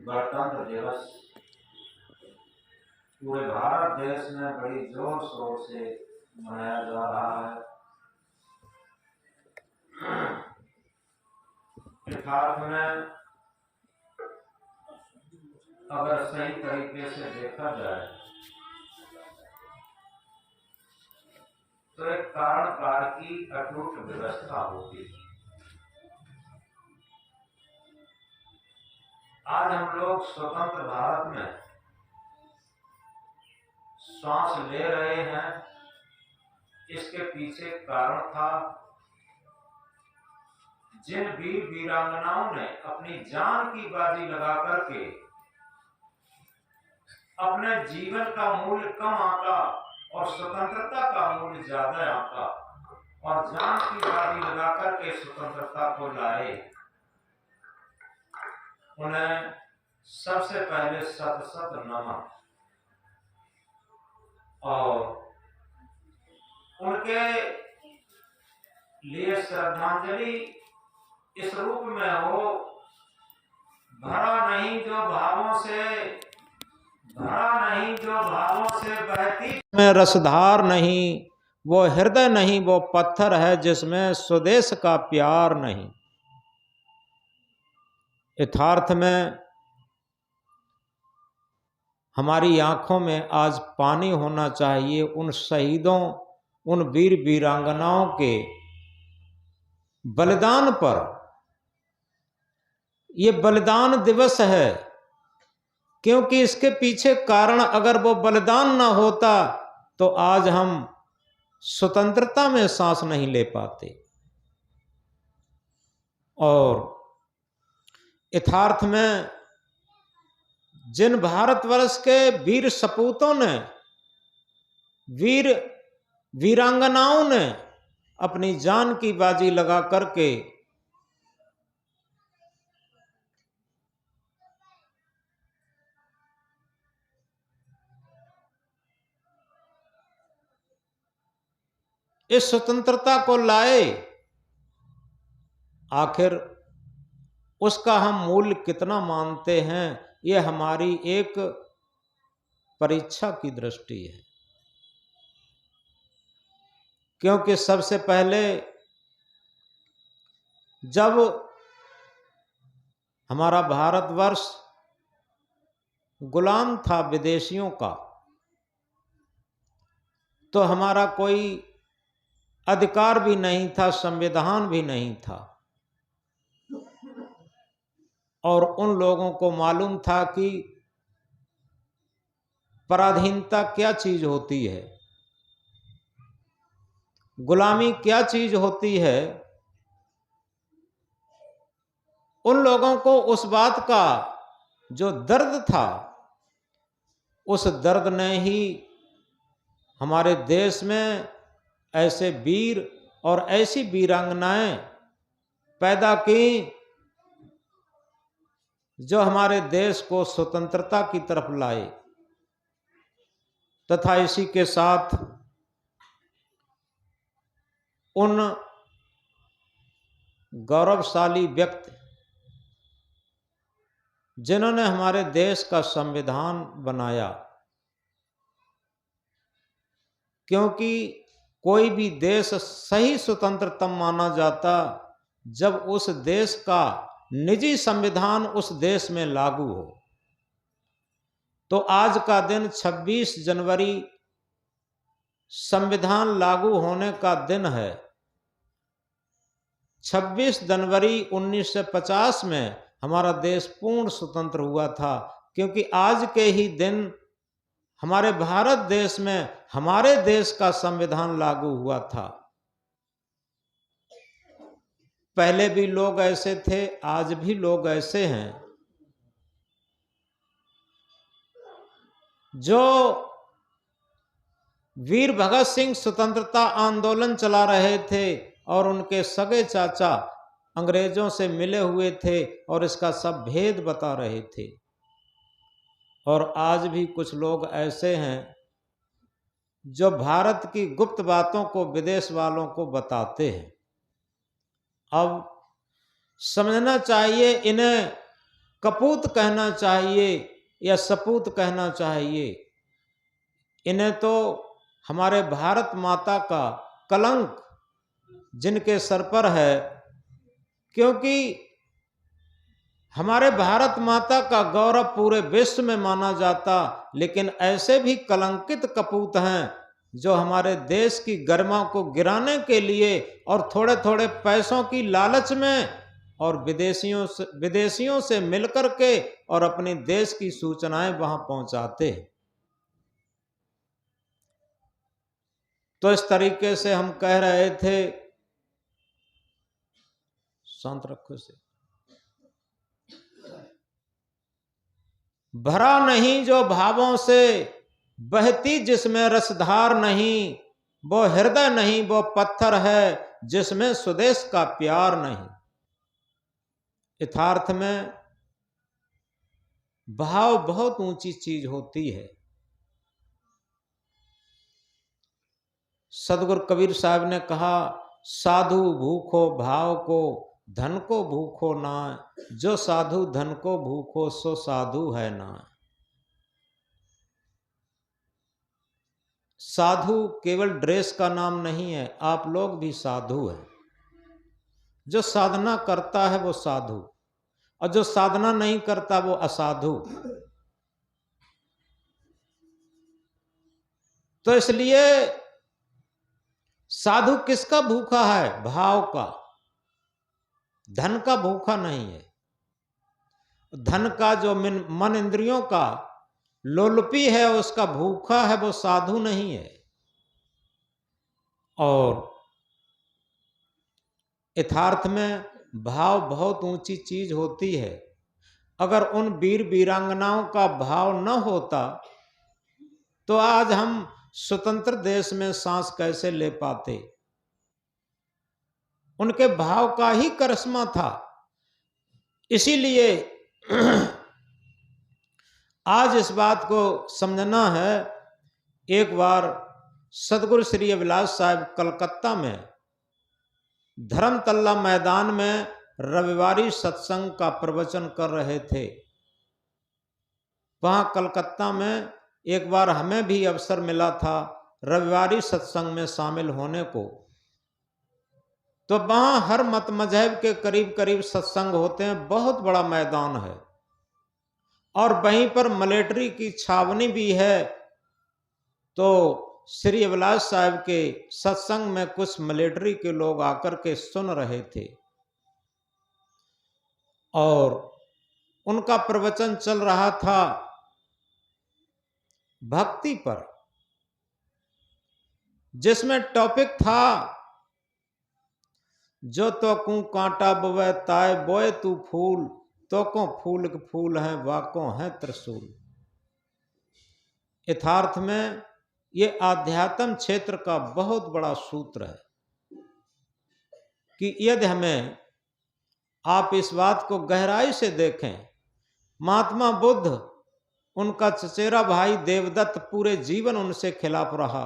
गणतंत्र दिवस पूरे भारत देश में बड़ी जोर शोर से मनाया जा रहा है। यथार्थ में अगर सही तरीके से देखा जाए तो एक कारण काल की अटूट व्यवस्था होती है। आज हम लोग स्वतंत्र भारत में श्वास ले रहे हैं, इसके पीछे कारण था जिन वीर वीरांगनाओं ने अपनी जान की बाजी लगा करके अपने जीवन का मूल्य कम आंका और स्वतंत्रता का मूल्य ज्यादा आंका और जान की बाजी लगा करके स्वतंत्रता को लाए। उन्हें सबसे पहले शत शत नमन और उनके लिए श्रद्धांजलि इस रूप में हो, भरा नहीं जो भावों से बहती में रसधार नहीं, वो हृदय नहीं वो पत्थर है जिसमें स्वदेश का प्यार नहीं। यथार्थ में हमारी आंखों में आज पानी होना चाहिए उन शहीदों, उन वीर वीरांगनाओं के बलिदान पर। ये बलिदान दिवस है क्योंकि इसके पीछे कारण अगर वो बलिदान ना होता तो आज हम स्वतंत्रता में सांस नहीं ले पाते। और यथार्थ में जिन भारतवर्ष के वीर सपूतों ने, वीर वीरांगनाओं ने अपनी जान की बाजी लगा करके इस स्वतंत्रता को लाए, आखिर उसका हम मूल्य कितना मानते हैं, यह हमारी एक परीक्षा की दृष्टि है। क्योंकि सबसे पहले जब हमारा भारतवर्ष गुलाम था विदेशियों का, तो हमारा कोई अधिकार भी नहीं था, संविधान भी नहीं था। और उन लोगों को मालूम था कि पराधीनता क्या चीज होती है, गुलामी क्या चीज होती है। उन लोगों को उस बात का जो दर्द था, उस दर्द ने ही हमारे देश में ऐसे वीर और ऐसी वीरांगनाएं पैदा की जो हमारे देश को स्वतंत्रता की तरफ लाए। तथा इसी के साथ उन गौरवशाली व्यक्ति जिन्होंने हमारे देश का संविधान बनाया, क्योंकि कोई भी देश सही स्वतंत्र तब माना जाता जब उस देश का निजी संविधान उस देश में लागू हो। तो आज का दिन 26 जनवरी संविधान लागू होने का दिन है। 26 जनवरी 1950 में हमारा देश पूर्ण स्वतंत्र हुआ था, क्योंकि आज के ही दिन हमारे भारत देश में हमारे देश का संविधान लागू हुआ था। पहले भी लोग ऐसे थे, आज भी लोग ऐसे हैं जो वीर भगत सिंह स्वतंत्रता आंदोलन चला रहे थे और उनके सगे चाचा अंग्रेजों से मिले हुए थे और इसका सब भेद बता रहे थे। और आज भी कुछ लोग ऐसे हैं जो भारत की गुप्त बातों को विदेश वालों को बताते हैं। अब समझना चाहिए इन्हें कपूत कहना चाहिए या सपूत कहना चाहिए, इन्हें तो हमारे भारत माता का कलंक जिनके सर पर है, क्योंकि हमारे भारत माता का गौरव पूरे विश्व में माना जाता, लेकिन ऐसे भी कलंकित कपूत हैं जो हमारे देश की गरिमा को गिराने के लिए और थोड़े थोड़े पैसों की लालच में और विदेशियों से मिलकर के और अपने देश की सूचनाएं वहां पहुंचाते हैं। तो इस तरीके से हम कह रहे थे, शांत रखो से, भरा नहीं जो भावों से, बहती जिसमें रसधार नहीं, वो हृदय नहीं वो पत्थर है जिसमें स्वदेश का प्यार नहीं। यथार्थ में भाव बहुत ऊंची चीज होती है। सदगुरु कबीर साहब ने कहा, साधु भूखो भाव को, धन को भूखो ना, जो साधु धन को भूखो सो साधु है ना। साधु केवल ड्रेस का नाम नहीं है, आप लोग भी साधु हैं। जो साधना करता है वो साधु, और जो साधना नहीं करता वो असाधु। तो इसलिए साधु किसका भूखा है? भाव का, धन का भूखा नहीं है। धन का जो मन इंद्रियों का लोलुपी है उसका भूखा है, वो साधु नहीं है। और यथार्थ में भाव बहुत ऊंची चीज होती है। अगर उन वीर वीरांगनाओं का भाव न होता तो आज हम स्वतंत्र देश में सांस कैसे ले पाते? उनके भाव का ही करिश्मा था। इसीलिए आज इस बात को समझना है। एक बार सदगुरु श्री अभिलाष साहब कलकत्ता में धर्मतल्ला मैदान में रविवारी सत्संग का प्रवचन कर रहे थे। वहां कलकत्ता में एक बार हमें भी अवसर मिला था रविवारी सत्संग में शामिल होने को। तो वहां हर मत मजहब के करीब करीब सत्संग होते हैं, बहुत बड़ा मैदान है और वहीं पर मिलिट्री की छावनी भी है। तो श्री अभिलाष साहब के सत्संग में कुछ मिलिट्री के लोग आकर के सुन रहे थे और उनका प्रवचन चल रहा था भक्ति पर, जिसमें टॉपिक था, जो तो कू कांटा बोवे ताय बोए तू फूल, तो को फूल के फूल हैं वाको हैं त्रिशूल। यथार्थ में ये आध्यात्म क्षेत्र का बहुत बड़ा सूत्र है कि यदि हमें आप इस बात को गहराई से देखें, महात्मा बुद्ध, उनका चचेरा भाई देवदत्त पूरे जीवन उनसे खिलाफ रहा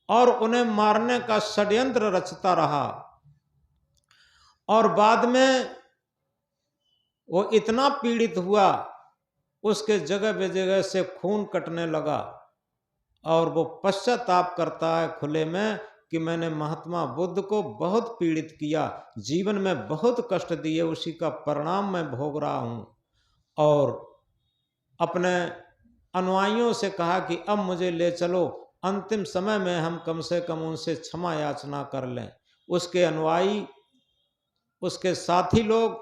और उन्हें मारने का षड्यंत्र रचता रहा और बाद में वो इतना पीड़ित हुआ, उसके जगह बेजगह से खून कटने लगा और वो पश्चाताप करता है खुले में कि मैंने महात्मा बुद्ध को बहुत पीड़ित किया, जीवन में बहुत कष्ट दिए, उसी का परिणाम मैं भोग रहा हूं। और अपने अनुयायियों से कहा कि अब मुझे ले चलो, अंतिम समय में हम कम से कम उनसे क्षमा याचना कर लें। उसके अनुयायी, उसके साथी लोग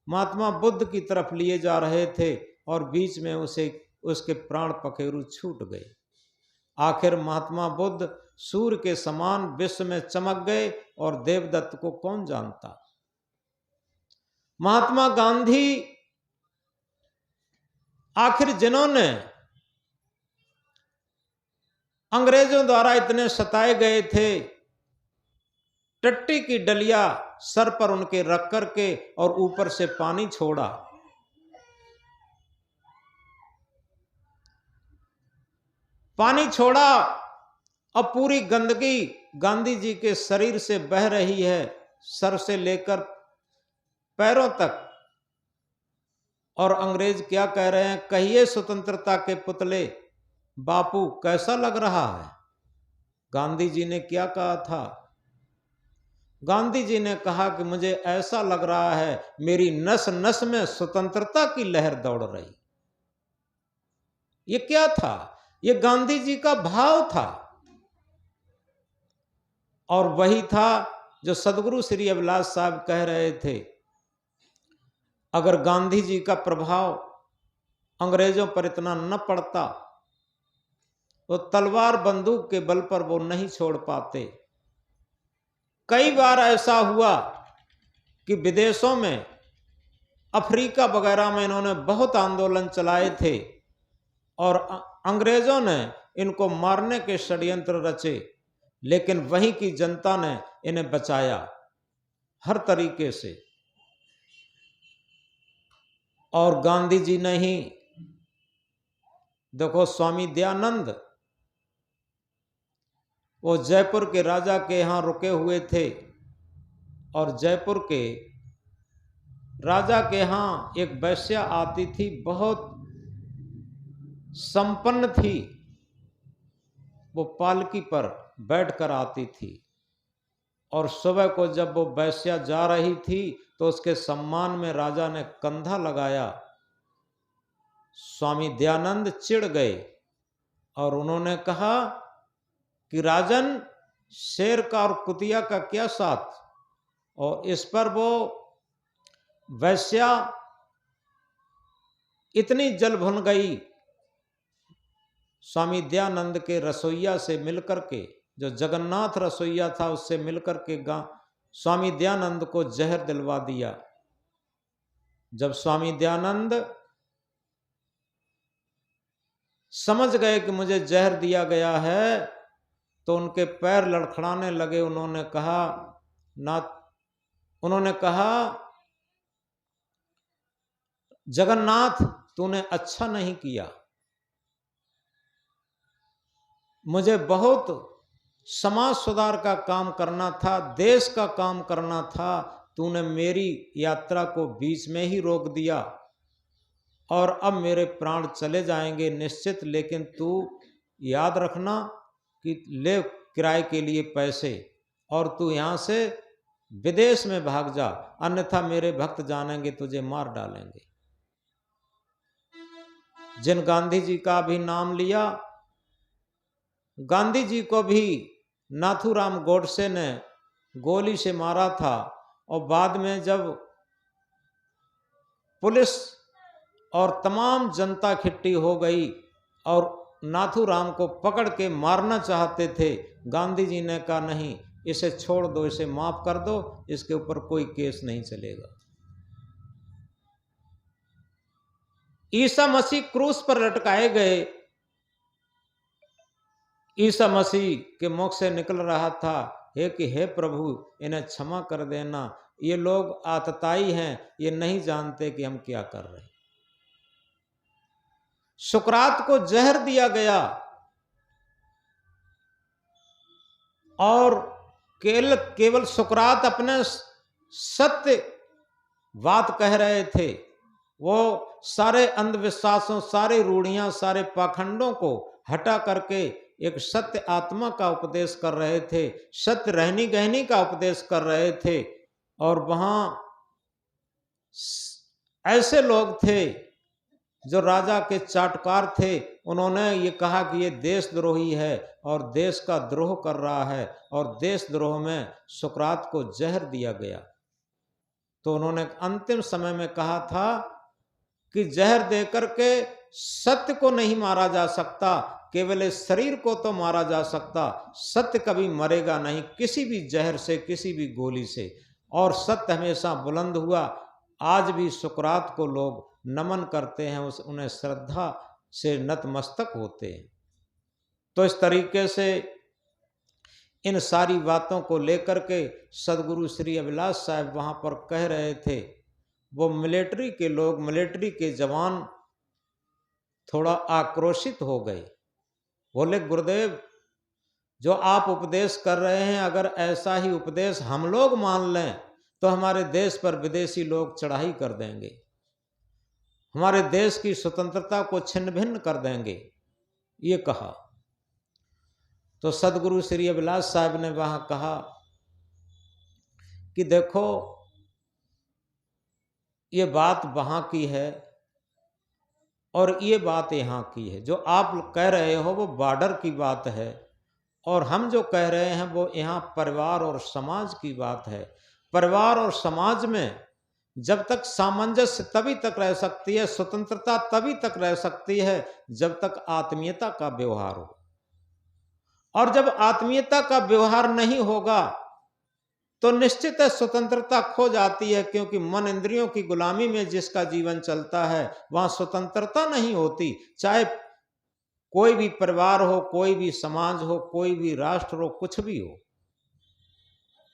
महात्मा बुद्ध की तरफ लिए जा रहे थे और बीच में उसके प्राण पखेरु छूट गए। आखिर महात्मा बुद्ध सूर्य के समान विश्व में चमक गए और देवदत्त को कौन जानता। महात्मा गांधी, आखिर जिन्होंने अंग्रेजों द्वारा इतने सताए गए थे, टट्टी की डलिया सर पर उनके रख करके और ऊपर से पानी छोड़ा। पानी छोड़ा और पूरी गंदगी गांधी जी के शरीर से बह रही है, सर से लेकर पैरों तक। और अंग्रेज क्या कह रहे हैं, कहिए स्वतंत्रता के पुतले बापू कैसा लग रहा है। गांधी जी ने क्या कहा था, गांधी जी ने कहा कि मुझे ऐसा लग रहा है मेरी नस नस में स्वतंत्रता की लहर दौड़ रही। ये क्या था, ये गांधी जी का भाव था। और वही था जो सदगुरु श्री अभिलाष साहब कह रहे थे, अगर गांधी जी का प्रभाव अंग्रेजों पर इतना न पड़ता तो तलवार बंदूक के बल पर वो नहीं छोड़ पाते। कई बार ऐसा हुआ कि विदेशों में, अफ्रीका वगैरह में इन्होंने बहुत आंदोलन चलाए थे और अंग्रेजों ने इनको मारने के षड्यंत्र रचे, लेकिन वहीं की जनता ने इन्हें बचाया हर तरीके से। और गांधी जी ने ही, देखो स्वामी दयानंद वो जयपुर के राजा के यहाँ रुके हुए थे और जयपुर के राजा के यहाँ एक वैश्या आती थी, बहुत संपन्न थी, वो पालकी पर बैठकर आती थी और सुबह को जब वो वैश्या जा रही थी तो उसके सम्मान में राजा ने कंधा लगाया। स्वामी दयानंद चिढ़ गए और उन्होंने कहा कि राजन, शेर का और कुतिया का क्या साथ। और इस पर वो वैश्या इतनी जल भुन गई, स्वामी दयानंद के रसोइया से मिलकर के, जो जगन्नाथ रसोइया था उससे मिलकर के स्वामी दयानंद को जहर दिलवा दिया। जब स्वामी दयानंद समझ गए कि मुझे जहर दिया गया है तो उनके पैर लड़खड़ाने लगे। उन्होंने कहा जगन्नाथ, तूने अच्छा नहीं किया, मुझे बहुत समाज सुधार का काम करना था, देश का काम करना था, तूने मेरी यात्रा को बीच में ही रोक दिया और अब मेरे प्राण चले जाएंगे निश्चित, लेकिन तू याद रखना कि ले किराए के लिए पैसे और तू यहाँ से विदेश में भाग जा, अन्यथा मेरे भक्त जानेंगे तुझे मार डालेंगे। जिन गांधी जी का भी नाम लिया, गांधी जी को भी नाथूराम गोडसे ने गोली से मारा था और बाद में जब पुलिस और तमाम जनता इकट्ठी हो गई और नाथूराम को पकड़ के मारना चाहते थे, गांधी जी ने कहा नहीं, इसे छोड़ दो, इसे माफ कर दो, इसके ऊपर कोई केस नहीं चलेगा। ईसा मसीह क्रूस पर लटकाए गए, ईसा मसीह के मुख से निकल रहा था हे प्रभु इन्हें क्षमा कर देना, ये लोग आतताई हैं, ये नहीं जानते कि हम क्या कर रहे हैं। सुकरात को जहर दिया गया और केवल सुकरात अपने सत्य बात कह रहे थे। वो सारे अंधविश्वासों, सारे रूढ़ियां, सारे पाखंडों को हटा करके एक सत्य आत्मा का उपदेश कर रहे थे, सत्य रहनी गहनी का उपदेश कर रहे थे। और वहां ऐसे लोग थे जो राजा के चाटकार थे, उन्होंने ये कहा कि ये देशद्रोही है और देश का द्रोह कर रहा है, और देशद्रोह में सुकरात को जहर दिया गया। तो उन्होंने अंतिम समय में कहा था कि जहर देकर के सत्य को नहीं मारा जा सकता, केवल इस शरीर को तो मारा जा सकता, सत्य कभी मरेगा नहीं किसी भी जहर से, किसी भी गोली से। और सत्य हमेशा बुलंद हुआ। आज भी सुकरात को लोग नमन करते हैं, उन्हें श्रद्धा से नतमस्तक होते हैं। तो इस तरीके से इन सारी बातों को लेकर के सदगुरु श्री अभिलाष साहब वहाँ पर कह रहे थे। वो मिलिट्री के लोग, मिलिट्री के जवान थोड़ा आक्रोशित हो गए, बोले गुरुदेव जो आप उपदेश कर रहे हैं, अगर ऐसा ही उपदेश हम लोग मान लें तो हमारे देश पर विदेशी लोग चढ़ाई कर देंगे। हमारे देश की स्वतंत्रता को छिन्न भिन्न कर देंगे, ये कहा। तो सदगुरु श्री अभिलाष साहब ने वहां कहा कि देखो, ये बात वहां की है और ये बात यहाँ की है। जो आप कह रहे हो वो बॉर्डर की बात है, और हम जो कह रहे हैं वो यहाँ परिवार और समाज की बात है। परिवार और समाज में जब तक सामंजस्य तभी तक रह सकती है, स्वतंत्रता तभी तक रह सकती है जब तक आत्मीयता का व्यवहार हो। और जब आत्मीयता का व्यवहार नहीं होगा तो निश्चित है स्वतंत्रता खो जाती है, क्योंकि मन इंद्रियों की गुलामी में जिसका जीवन चलता है वहां स्वतंत्रता नहीं होती। चाहे कोई भी परिवार हो, कोई भी समाज हो, कोई भी राष्ट्र हो, कुछ भी हो,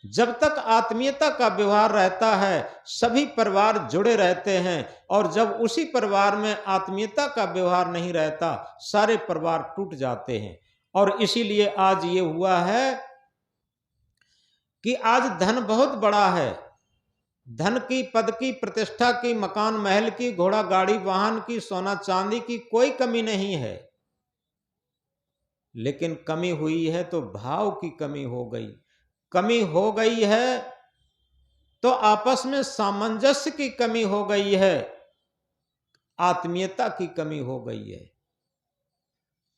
जब तक आत्मीयता का व्यवहार रहता है सभी परिवार जुड़े रहते हैं। और जब उसी परिवार में आत्मीयता का व्यवहार नहीं रहता, सारे परिवार टूट जाते हैं। और इसीलिए आज ये हुआ है कि आज धन बहुत बड़ा है, धन की, पद की, प्रतिष्ठा की, मकान महल की, घोड़ा गाड़ी वाहन की, सोना चांदी की कोई कमी नहीं है, लेकिन कमी हुई है तो भाव की कमी हो गई। कमी हो गई है तो आपस में सामंजस्य की कमी हो गई है, आत्मीयता की कमी हो गई है।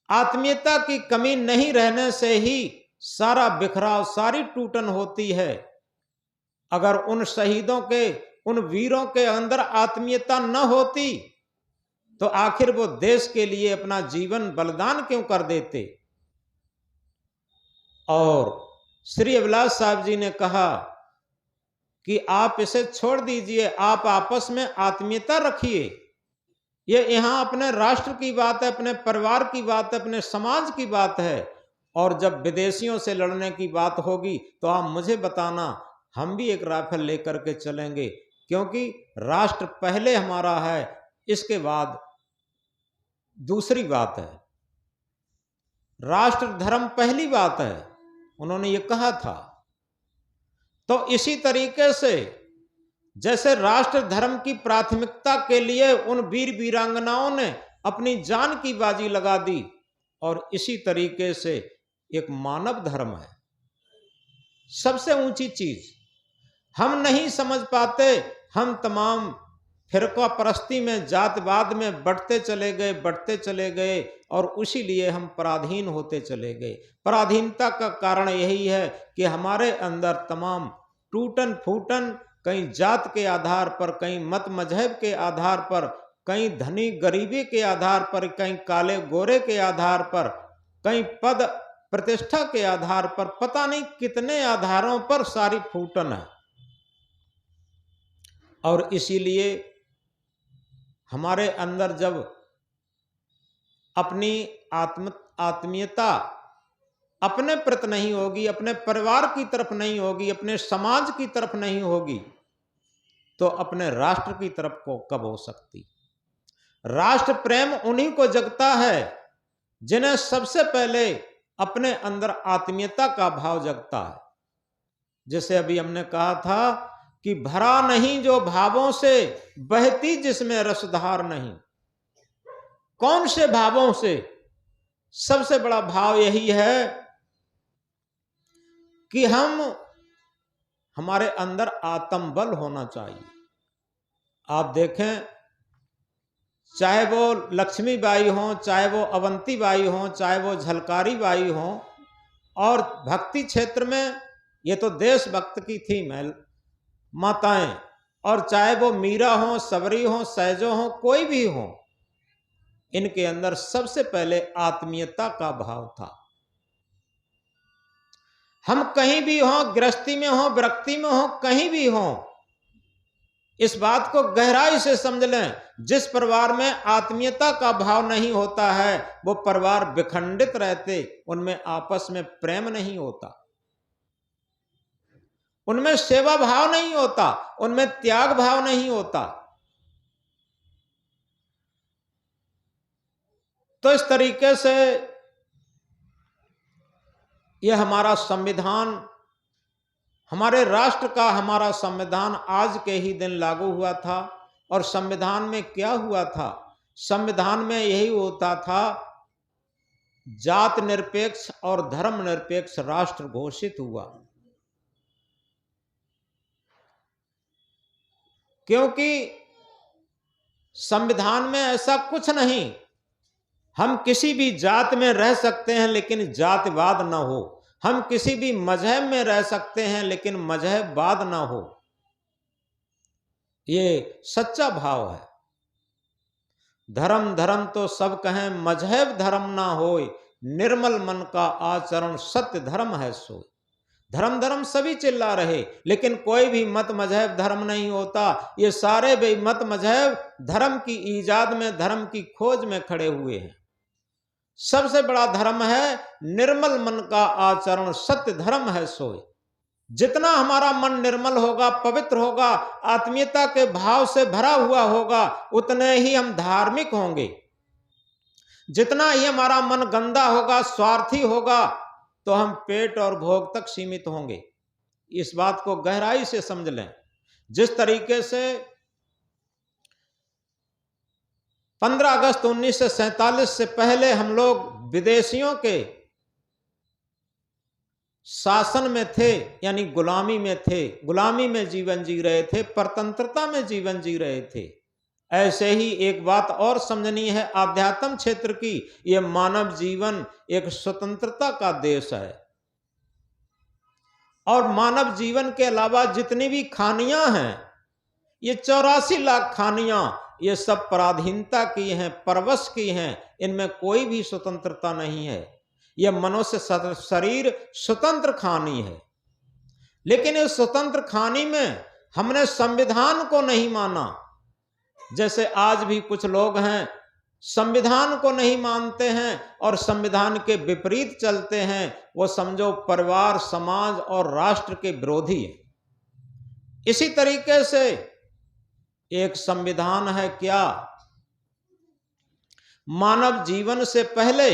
आत्मीयता की कमी नहीं रहने से ही सारा बिखराव, सारी टूटन होती है। अगर उन शहीदों के, उन वीरों के अंदर आत्मीयता न होती तो आखिर वो देश के लिए अपना जीवन बलिदान क्यों कर देते। और श्री अभिलाष साहब जी ने कहा कि आप इसे छोड़ दीजिए, आप आपस में आत्मीयता रखिए। ये यहां अपने राष्ट्र की बात है, अपने परिवार की बात है, अपने समाज की बात है। और जब विदेशियों से लड़ने की बात होगी तो आप मुझे बताना, हम भी एक राइफल लेकर के चलेंगे, क्योंकि राष्ट्र पहले हमारा है, इसके बाद दूसरी बात है। राष्ट्र धर्म पहली बात है, उन्होंने ये कहा था। तो इसी तरीके से जैसे राष्ट्र धर्म की प्राथमिकता के लिए उन वीर वीरांगनाओं ने अपनी जान की बाजी लगा दी, और इसी तरीके से एक मानव धर्म है सबसे ऊंची चीज। हम नहीं समझ पाते, हम तमाम फिरका परस्ती में, जातवाद में बढ़ते चले गए और उसी लिए हम पराधीन होते चले गए। पराधीनता का कारण यही है कि हमारे अंदर तमाम टूटन फूटन, कहीं जात के आधार पर, कहीं मत मजहब के आधार पर, कहीं धनी गरीबी के आधार पर, कहीं काले गोरे के आधार पर, कहीं पद प्रतिष्ठा के आधार पर, पता नहीं कितने आधारों पर सारी फूटन है। और इसीलिए हमारे अंदर जब अपनी आत्मीयता अपने प्रति नहीं होगी, अपने परिवार की तरफ नहीं होगी, अपने समाज की तरफ नहीं होगी, तो अपने राष्ट्र की तरफ को कब हो सकती। राष्ट्र प्रेम उन्हीं को जगता है जिन्हें सबसे पहले अपने अंदर आत्मीयता का भाव जगता है। जैसे अभी हमने कहा था कि भरा नहीं जो भावों से, बहती जिसमें रसधार नहीं। कौन से भावों से? सबसे बड़ा भाव यही है कि हमारे अंदर आत्मबल होना चाहिए। आप देखें, चाहे वो लक्ष्मीबाई हो, चाहे वो अवंतीबाई हो, चाहे वो झलकारी बाई हो, और भक्ति क्षेत्र में ये तो देशभक्त की थी माताएं, और चाहे वो मीरा हो, सबरी हो, सहजो हो, कोई भी हो, इनके अंदर सबसे पहले आत्मीयता का भाव था। हम कहीं भी हो, गृहस्थी में हो, विरक्ति में हो, कहीं भी हो, इस बात को गहराई से समझ लें, जिस परिवार में आत्मीयता का भाव नहीं होता है वो परिवार विखंडित रहते, उनमें आपस में प्रेम नहीं होता, उनमें सेवा भाव नहीं होता, उनमें त्याग भाव नहीं होता। तो इस तरीके से यह हमारा संविधान, हमारे राष्ट्र का हमारा संविधान आज के ही दिन लागू हुआ था। और संविधान में क्या हुआ था? संविधान में यही होता था, जात निरपेक्ष और धर्म निरपेक्ष राष्ट्र घोषित हुआ। क्योंकि संविधान में ऐसा कुछ नहीं, हम किसी भी जात में रह सकते हैं लेकिन जातिवाद ना हो, हम किसी भी मजहब में रह सकते हैं लेकिन मजहबवाद ना हो। ये सच्चा भाव है। धर्म धर्म तो सब कहें, मजहब धर्म ना होए, निर्मल मन का आचरण सत्य धर्म है सोए। धर्म धर्म सभी चिल्ला रहे, लेकिन कोई भी मत मजहब धर्म नहीं होता। ये सारे भी मत मजहब धर्म की ईजाद में, धर्म की खोज में खड़े हुए हैं। सबसे बड़ा धर्म है निर्मल मन का आचरण सत्य धर्म है सोए। जितना हमारा मन निर्मल होगा, पवित्र होगा, आत्मीयता के भाव से भरा हुआ होगा, उतने ही हम धार्मिक होंगे। जितना ही हमारा मन गंदा होगा, स्वार्थी होगा, तो हम पेट और भोग तक सीमित होंगे। इस बात को गहराई से समझ लें। जिस तरीके से 15 अगस्त 1947 से पहले हम लोग विदेशियों के शासन में थे, यानी गुलामी में थे, गुलामी में जीवन जी रहे थे, परतंत्रता में जीवन जी रहे थे, ऐसे ही एक बात और समझनी है आध्यात्म क्षेत्र की। यह मानव जीवन एक स्वतंत्रता का देश है, और मानव जीवन के अलावा जितनी भी खानियां हैं, ये 84 लाख खानियां, ये सब पराधीनता की हैं, परवश की हैं। इनमें कोई भी स्वतंत्रता नहीं है। यह मनुष्य शरीर स्वतंत्र खानी है, लेकिन इस स्वतंत्र खानी में हमने संविधान को नहीं माना। जैसे आज भी कुछ लोग हैं, संविधान को नहीं मानते हैं और संविधान के विपरीत चलते हैं। वो समझो परिवार, समाज और राष्ट्र के विरोधी है। इसी तरीके से एक संविधान है क्या? मानव जीवन से पहले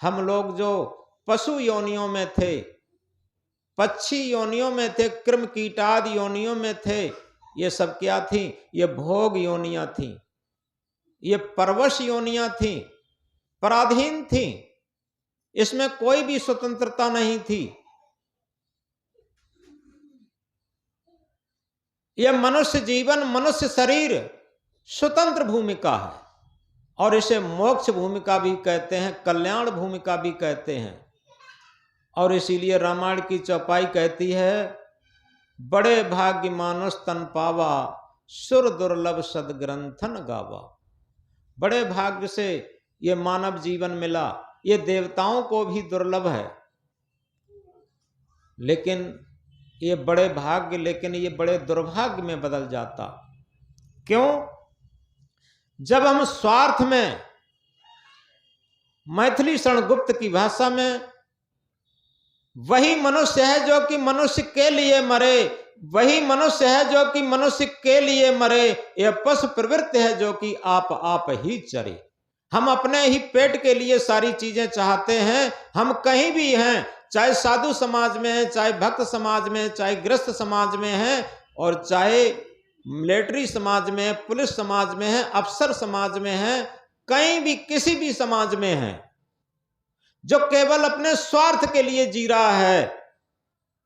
हम लोग जो पशु योनियों में थे, पक्षी योनियों में थे, कृम कीटादि योनियों में थे, ये सब क्या थी? ये भोग योनियां थी, ये परवश योनियां थी, पराधीन थी। इसमें कोई भी स्वतंत्रता नहीं थी। यह मनुष्य जीवन, मनुष्य शरीर स्वतंत्र भूमिका है, और इसे मोक्ष भूमिका भी कहते हैं, कल्याण भूमिका भी कहते हैं। और इसीलिए रामायण की चौपाई कहती है, बड़े भाग्य मानुष तन पावा, सुर दुर्लभ सदग्रंथन गावा। बड़े भाग्य से ये मानव जीवन मिला। ये देवताओं को भी दुर्लभ है, लेकिन ये बड़े भाग्य, लेकिन ये बड़े दुर्भाग्य में बदल जाता। क्यों? जब हम स्वार्थ में, मैथिली शरणगुप्त की भाषा में, वही मनुष्य है जो कि मनुष्य के लिए मरे, वही मनुष्य है जो कि मनुष्य के लिए मरे, यह पशु प्रवृत्ति है जो कि आप ही चरे। हम अपने ही पेट के लिए सारी चीजें चाहते हैं। हम कहीं भी हैं, चाहे साधु समाज में है, चाहे भक्त समाज में, चाहे गृहस्थ समाज में है, और चाहे मिलिट्री समाज में, पुलिस समाज में है, अफसर समाज में है, कहीं भी किसी भी समाज में है, जो केवल अपने स्वार्थ के लिए जी रहा है,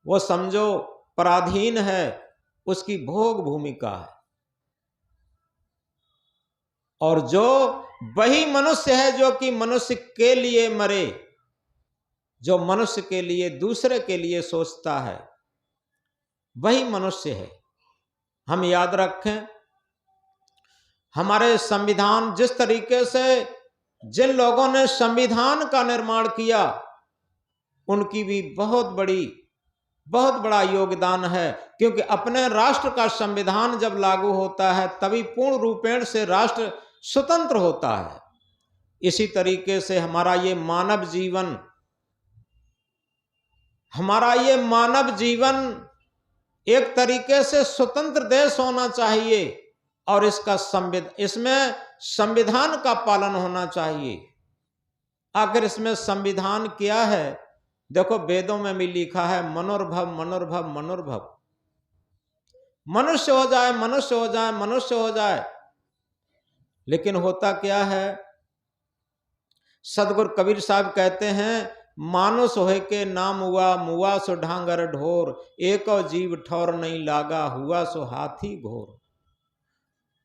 वो समझो पराधीन है, उसकी भोग भूमिका है। और जो वही मनुष्य है जो कि मनुष्य के लिए मरे, जो मनुष्य के लिए, दूसरे के लिए सोचता है, वही मनुष्य है। हम याद रखें, हमारे संविधान, जिस तरीके से जिन लोगों ने संविधान का निर्माण किया, उनकी भी बहुत बड़ा योगदान है। क्योंकि अपने राष्ट्र का संविधान जब लागू होता है, तभी पूर्ण रूपेण से राष्ट्र स्वतंत्र होता है। इसी तरीके से हमारा ये मानव जीवन एक तरीके से स्वतंत्र देश होना चाहिए, और इसमें संविधान का पालन होना चाहिए। आखिर इसमें संविधान क्या है? देखो, वेदों में भी लिखा है, मनोर्भव मनोर्भव मनोर्भव। मनुष्य हो जाए, मनुष्य हो जाए, मनुष्य हो जाए। लेकिन होता क्या है, सदगुरु कबीर साहब कहते हैं, मानुष होए के नाम हुआ, मुआ सो ढांगर ढोर, एक और जीव ठौर नहीं लागा, हुआ सो हाथी घोर।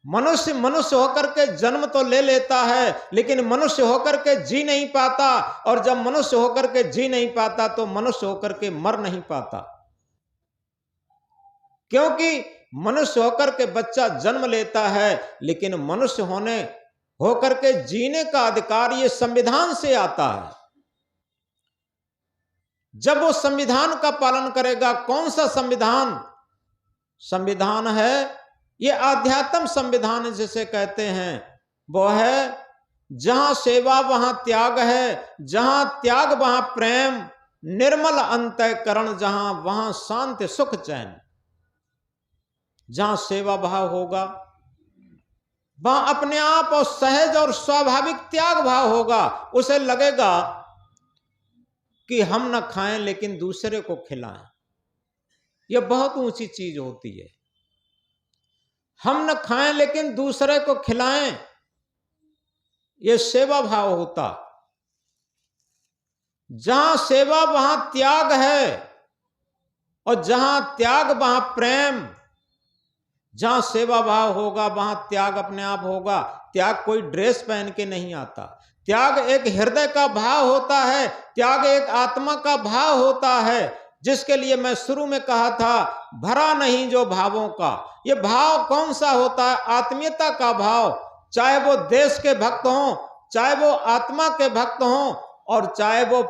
मनुष्य मनुष्य होकर के जन्म तो ले लेता है, लेकिन मनुष्य होकर के जी नहीं पाता, और जब मनुष्य होकर के जी नहीं पाता तो मनुष्य होकर के मर नहीं पाता। क्योंकि मनुष्य होकर के बच्चा जन्म लेता है, लेकिन मनुष्य होकर के जीने का अधिकार ये संविधान से आता है। जब वो संविधान का पालन करेगा, कौन सा संविधान? संविधान है ये आध्यात्म संविधान जिसे कहते हैं, वो है जहां सेवा वहां त्याग है, जहां त्याग वहां प्रेम, निर्मल अंतःकरण जहां वहां शांति सुख चैन। जहां सेवा भाव होगा वहां अपने आप और सहज और स्वाभाविक त्याग भाव होगा। उसे लगेगा कि हम न खाएं लेकिन दूसरे को खिलाएं, यह बहुत ऊंची चीज होती है। हम न खाएं लेकिन दूसरे को खिलाएं, यह सेवा भाव होता। जहां सेवा वहां त्याग है, और जहां त्याग वहां प्रेम। जहां सेवा भाव होगा वहां त्याग अपने आप होगा। त्याग कोई ड्रेस पहन के नहीं आता, त्याग एक हृदय का भाव होता है, त्याग एक आत्मा का भाव होता है, जिसके लिए मैं शुरू में कहा था, भरा नहीं जो भावों का। ये भाव कौन सा होता है? आत्मीयता का भाव। चाहे वो देश के भक्त हों, चाहे वो आत्मा के भक्त हों, और चाहे वो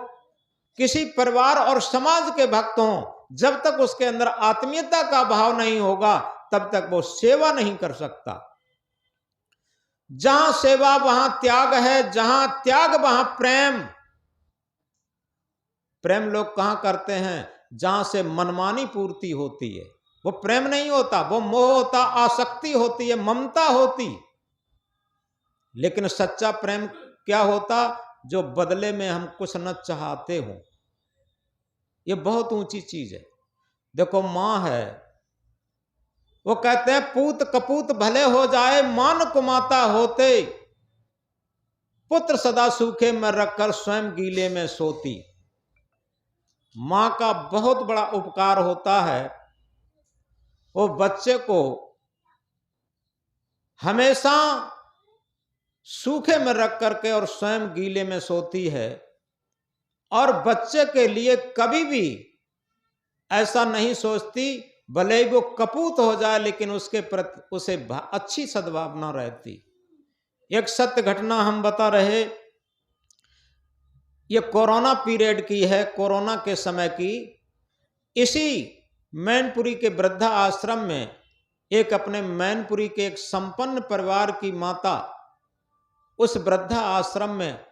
किसी परिवार और समाज के भक्त हों, जब तक उसके अंदर आत्मीयता का भाव नहीं होगा तब तक वो सेवा नहीं कर सकता। जहां सेवा वहां त्याग है, जहां त्याग वहां प्रेम। प्रेम लोग कहां करते हैं? जहां से मनमानी पूर्ति होती है, वो प्रेम नहीं होता, वो मोह होता, आसक्ति होती है, ममता होती। लेकिन सच्चा प्रेम क्या होता? जो बदले में हम कुछ न चाहते हो। ये बहुत ऊंची चीज है। देखो मां है, वो कहते हैं पूत कपूत भले हो जाए, मान कुमाता होते, पुत्र सदा सूखे में रखकर स्वयं गीले में सोती। मां का बहुत बड़ा उपकार होता है, वो बच्चे को हमेशा सूखे में रख करके और स्वयं गीले में सोती है, और बच्चे के लिए कभी भी ऐसा नहीं सोचती, भले ही वो कपूत हो जाए लेकिन उसके प्रति उसे अच्छी सद्भावना रहती। एक सत्य घटना हम बता रहे, ये कोरोना पीरियड की है, कोरोना के समय की। इसी मैनपुरी के वृद्धा आश्रम में एक अपने मैनपुरी के एक संपन्न परिवार की माता उस वृद्धा आश्रम में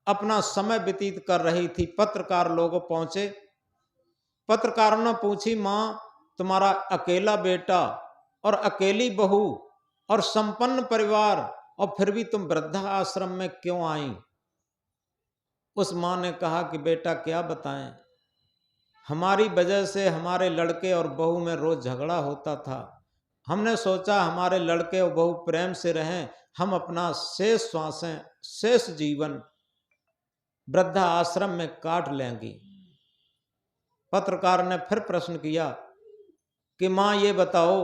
अपना समय व्यतीत कर रही थी। पत्रकार लोग पहुंचे, पत्रकारों ने पूछी, मां तुम्हारा अकेला बेटा और अकेली बहू और संपन्न परिवार, और फिर भी तुम वृद्धा आश्रम में क्यों आई? उस मां ने कहा कि बेटा क्या बताएं, हमारी वजह से हमारे लड़के और बहू में रोज झगड़ा होता था। हमने सोचा हमारे लड़के और बहू प्रेम से रहें, हम अपना शेष श्वासें, शेष जीवन वृद्धा आश्रम में काट लेंगी। पत्रकार ने फिर प्रश्न किया कि मां ये बताओ,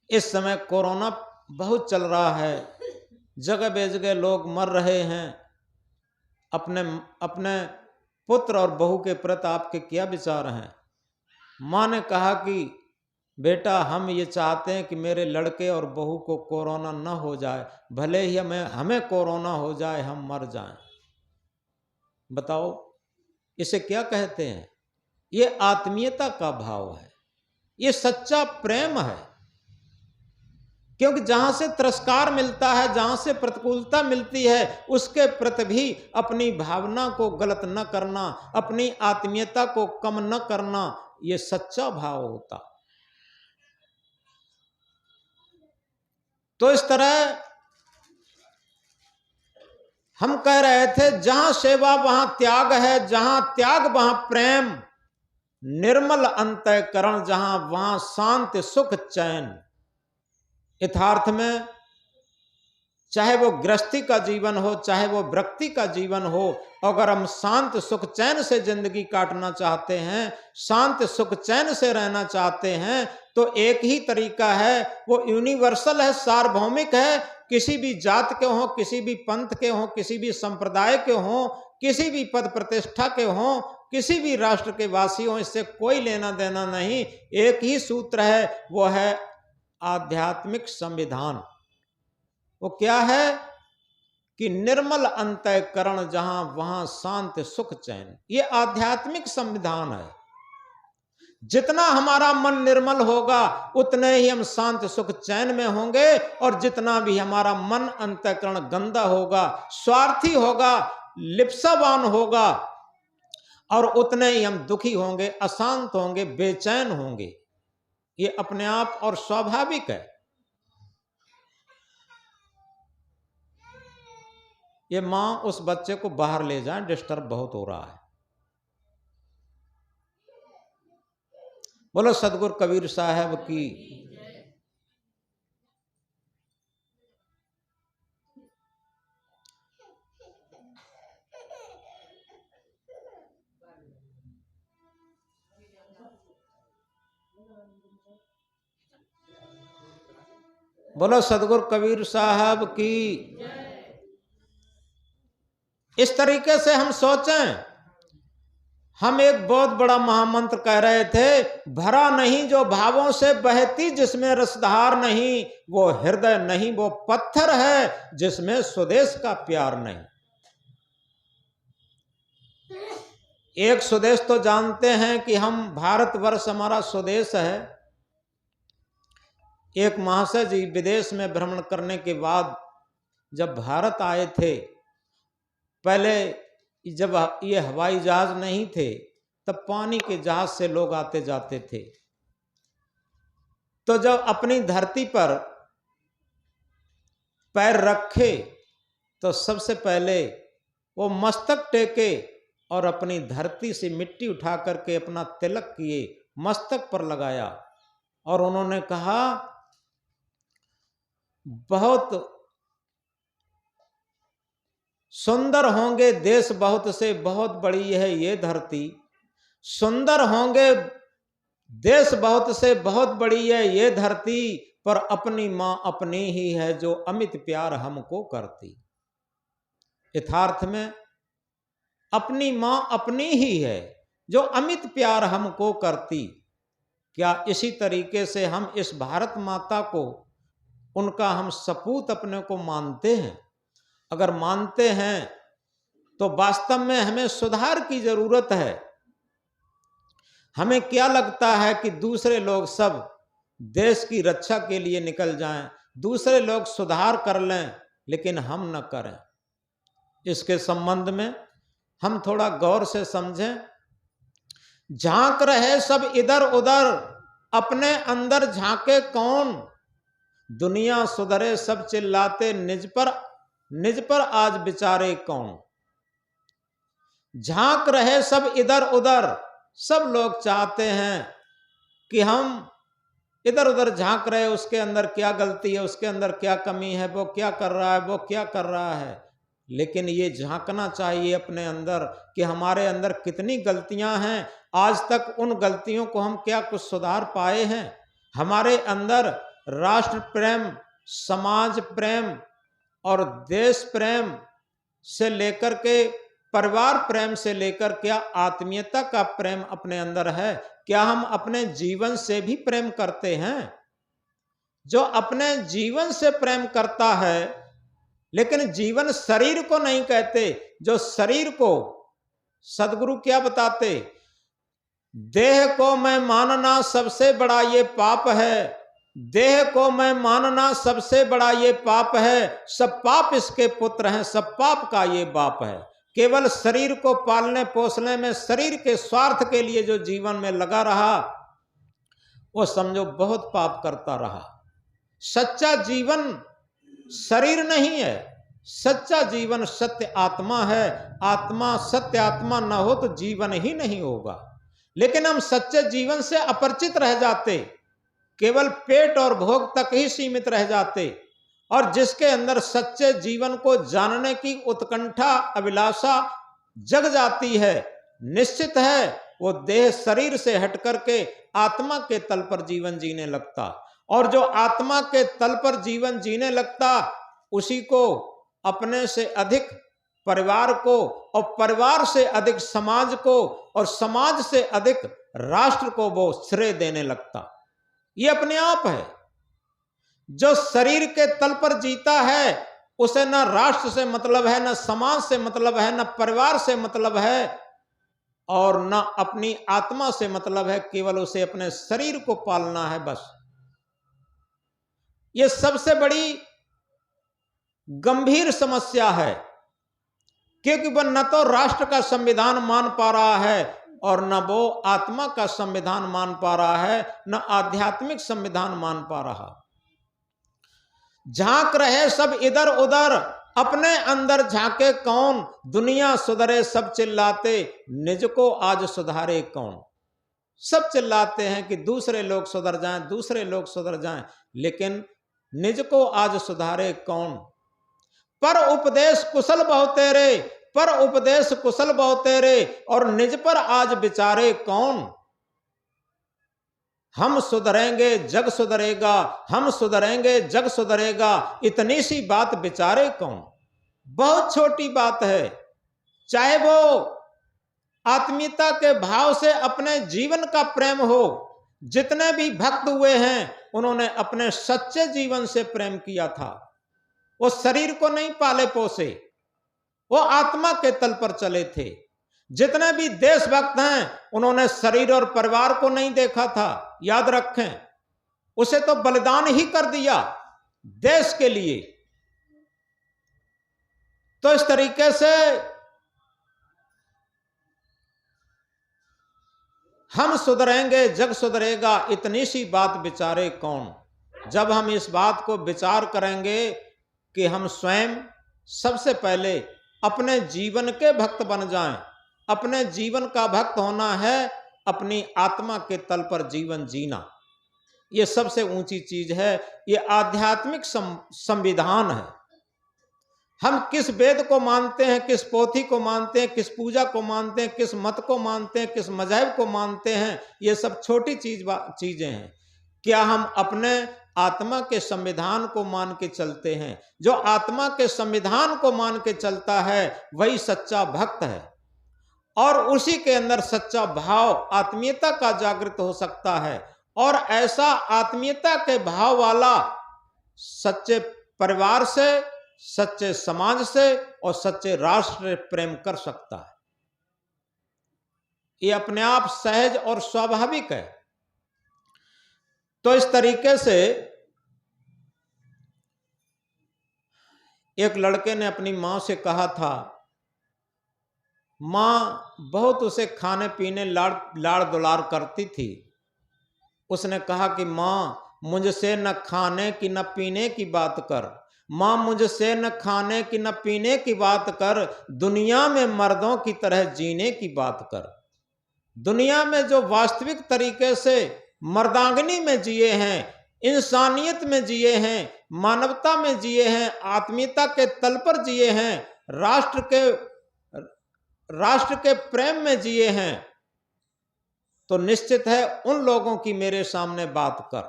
इस समय कोरोना बहुत चल रहा है, जगह बेजगह लोग मर रहे हैं, अपने अपने पुत्र और बहू के प्रति आपके क्या विचार हैं? मां ने कहा कि बेटा हम ये चाहते हैं कि मेरे लड़के और बहू को कोरोना न हो जाए, भले ही हमें कोरोना हो जाए, हम मर जाएं। बताओ इसे क्या कहते हैं? ये आत्मीयता का भाव है, ये सच्चा प्रेम है। क्योंकि जहां से तिरस्कार मिलता है, जहां से प्रतिकूलता मिलती है, उसके प्रति भी अपनी भावना को गलत न करना, अपनी आत्मीयता को कम न करना, ये सच्चा भाव होता। तो इस तरह हम कह रहे थे, जहां सेवा वहां त्याग है, जहां त्याग वहां प्रेम। निर्मल अंतःकरण जहां वहां शांति सुख चैन। यथार्थ में चाहे वो गृहस्थी का जीवन हो, चाहे वो व्यक्ति का जीवन हो, अगर हम शांत सुख चैन से जिंदगी काटना चाहते हैं, शांत सुख चैन से रहना चाहते हैं, तो एक ही तरीका है, वो यूनिवर्सल है, सार्वभौमिक है। किसी भी जात के हों, किसी भी पंथ के हों, किसी भी संप्रदाय के हों, किसी भी पद प्रतिष्ठा के हों, किसी भी राष्ट्र के वासी हों, इससे कोई लेना देना नहीं। एक ही सूत्र है, वो है आध्यात्मिक संविधान। वो क्या है कि निर्मल अंतःकरण जहां वहां शांति सुख चैन। ये आध्यात्मिक संविधान है। जितना हमारा मन निर्मल होगा उतने ही हम शांत सुख चैन में होंगे, और जितना भी हमारा मन अंतःकरण गंदा होगा, स्वार्थी होगा, लिप्सावान होगा, और उतने ही हम दुखी होंगे, अशांत होंगे, बेचैन होंगे। ये अपने आप और स्वाभाविक है। ये मां उस बच्चे को बाहर ले जाए, डिस्टर्ब बहुत हो रहा है। बोलो सदगुरु कबीर साहब की। बोलो सदगुरु कबीर साहब की। इस तरीके से हम सोचें। हम एक बहुत बड़ा महामंत्र कह रहे थे, भरा नहीं जो भावों से बहती, जिसमें रसधार नहीं वो हृदय नहीं, वो पत्थर है जिसमें स्वदेश का प्यार नहीं। एक स्वदेश तो जानते हैं कि हम भारतवर्ष हमारा स्वदेश है। एक महाशय जी विदेश में भ्रमण करने के बाद जब भारत आए थे, पहले जब ये हवाई जहाज नहीं थे, तब पानी के जहाज से लोग आते जाते थे। तो जब अपनी धरती पर पैर रखे तो सबसे पहले वो मस्तक टेके और अपनी धरती से मिट्टी उठा करके अपना तिलक किए, मस्तक पर लगाया, और उन्होंने कहा, बहुत सुंदर होंगे देश बहुत से, बहुत बड़ी है ये धरती। सुंदर होंगे देश बहुत से, बहुत बड़ी है ये धरती, पर अपनी मां अपनी ही है जो अमित प्यार हमको करती। यथार्थ में अपनी मां अपनी ही है जो अमित प्यार हमको करती। क्या इसी तरीके से हम इस भारत माता को, उनका हम सपूत अपने को मानते हैं? अगर मानते हैं तो वास्तव में हमें सुधार की जरूरत है। हमें क्या लगता है कि दूसरे लोग सब देश की रक्षा के लिए निकल जाएं, दूसरे लोग सुधार कर लें, लेकिन हम न करें। इसके संबंध में हम थोड़ा गौर से समझें। झांक रहे सब इधर उधर, अपने अंदर झांके कौन? दुनिया सुधरे सब चिल्लाते, निज पर आज विचारे कौन? झांक रहे सब इधर उधर, सब लोग चाहते हैं कि हम इधर उधर झांक रहे, उसके अंदर क्या गलती है, उसके अंदर क्या कमी है, वो क्या कर रहा है, वो क्या कर रहा है। लेकिन ये झांकना चाहिए अपने अंदर कि हमारे अंदर कितनी गलतियां हैं, आज तक उन गलतियों को हम क्या कुछ सुधार पाए हैं? हमारे अंदर राष्ट्र प्रेम, समाज प्रेम और देश प्रेम से लेकर के परिवार प्रेम से लेकर क्या आत्मीयता का प्रेम अपने अंदर है? क्या हम अपने जीवन से भी प्रेम करते हैं? जो अपने जीवन से प्रेम करता है, लेकिन जीवन शरीर को नहीं कहते, जो शरीर को सदगुरु क्या बताते? देह को मैं मानना सबसे बड़ा ये पाप है, देह को मैं मानना सबसे बड़ा ये पाप है, सब पाप इसके पुत्र हैं, सब पाप का ये बाप है। केवल शरीर को पालने पोसने में, शरीर के स्वार्थ के लिए जो जीवन में लगा रहा, वो समझो बहुत पाप करता रहा। सच्चा जीवन शरीर नहीं है, सच्चा जीवन सत्य आत्मा है। आत्मा, सत्य आत्मा न हो तो जीवन ही नहीं होगा। लेकिन हम सच्चे जीवन से अपरिचित रह जाते, केवल पेट और भोग तक ही सीमित रह जाते। और जिसके अंदर सच्चे जीवन को जानने की उत्कंठा, अभिलाषा जग जाती है, निश्चित है वो देह शरीर से हट करके आत्मा के तल पर जीवन जीने लगता। और जो आत्मा के तल पर जीवन जीने लगता, उसी को अपने से अधिक परिवार को, और परिवार से अधिक समाज को, और समाज से अधिक राष्ट्र को वो श्रेय देने लगता। ये अपने आप है। जो शरीर के तल पर जीता है, उसे न राष्ट्र से मतलब है, न समाज से मतलब है, न परिवार से मतलब है, और न अपनी आत्मा से मतलब है। केवल उसे अपने शरीर को पालना है, बस। यह सबसे बड़ी गंभीर समस्या है, क्योंकि वह न तो राष्ट्र का संविधान मान पा रहा है, और न वो आत्मा का संविधान मान पा रहा है, न आध्यात्मिक संविधान मान पा रहा। झांक रहे सब इधर उधर, अपने अंदर झांके कौन। दुनिया सुधरे सब चिल्लाते, निज को आज सुधारे कौन। सब चिल्लाते हैं कि दूसरे लोग सुधर जाएं, दूसरे लोग सुधर जाएं, लेकिन निज को आज सुधारे कौन। पर उपदेश कुशल बहु तेरे, पर उपदेश कुशल बहु तेरे, और निज पर आज विचारे कौन। हम सुधरेंगे जग सुधरेगा, हम सुधरेंगे जग सुधरेगा, इतनी सी बात विचारे कौन। बहुत छोटी बात है। चाहे वो आत्मीयता के भाव से अपने जीवन का प्रेम हो। जितने भी भक्त हुए हैं, उन्होंने अपने सच्चे जीवन से प्रेम किया था। वो शरीर को नहीं पाले पोसे, वो आत्मा के तल पर चले थे। जितने भी देशभक्त हैं, उन्होंने शरीर और परिवार को नहीं देखा था। याद रखें, उसे तो बलिदान ही कर दिया देश के लिए। तो इस तरीके से हम सुधरेंगे जग सुधरेगा, इतनी सी बात विचारे कौन। जब हम इस बात को विचार करेंगे कि हम स्वयं सबसे पहले अपने जीवन के भक्त बन जाएं। अपने जीवन का भक्त होना है अपनी आत्मा के तल पर जीवन जीना। यह सबसे ऊंची चीज है। यह आध्यात्मिक संविधान है। हम किस वेद को मानते हैं, किस पोथी को मानते हैं, किस पूजा को मानते हैं, किस मत को मानते हैं, किस मजहब को मानते हैं, ये सब छोटी चीजें हैं। क्या हम अपने आत्मा के संविधान को मान के चलते हैं? जो आत्मा के संविधान को मान के चलता है, वही सच्चा भक्त है। और उसी के अंदर सच्चा भाव, आत्मीयता का जागृत हो सकता है। और ऐसा आत्मीयता के भाव वाला सच्चे परिवार से, सच्चे समाज से और सच्चे राष्ट्र से प्रेम कर सकता है। ये अपने आप सहज और स्वाभाविक है। तो इस तरीके से एक लड़के ने अपनी मां से कहा था, मां बहुत उसे खाने पीने लाड़ दुलार करती थी। उसने कहा कि मां मुझसे न खाने की न पीने की बात कर, मां मुझसे न खाने की न पीने की बात कर, दुनिया में मर्दों की तरह जीने की बात कर। दुनिया में जो वास्तविक तरीके से मर्दांगनी में जिए हैं, इंसानियत में जिए हैं, मानवता में जिए हैं, आत्मीयता के तल पर जिए हैं, राष्ट्र के प्रेम में जिए हैं, तो निश्चित है उन लोगों की मेरे सामने बात कर।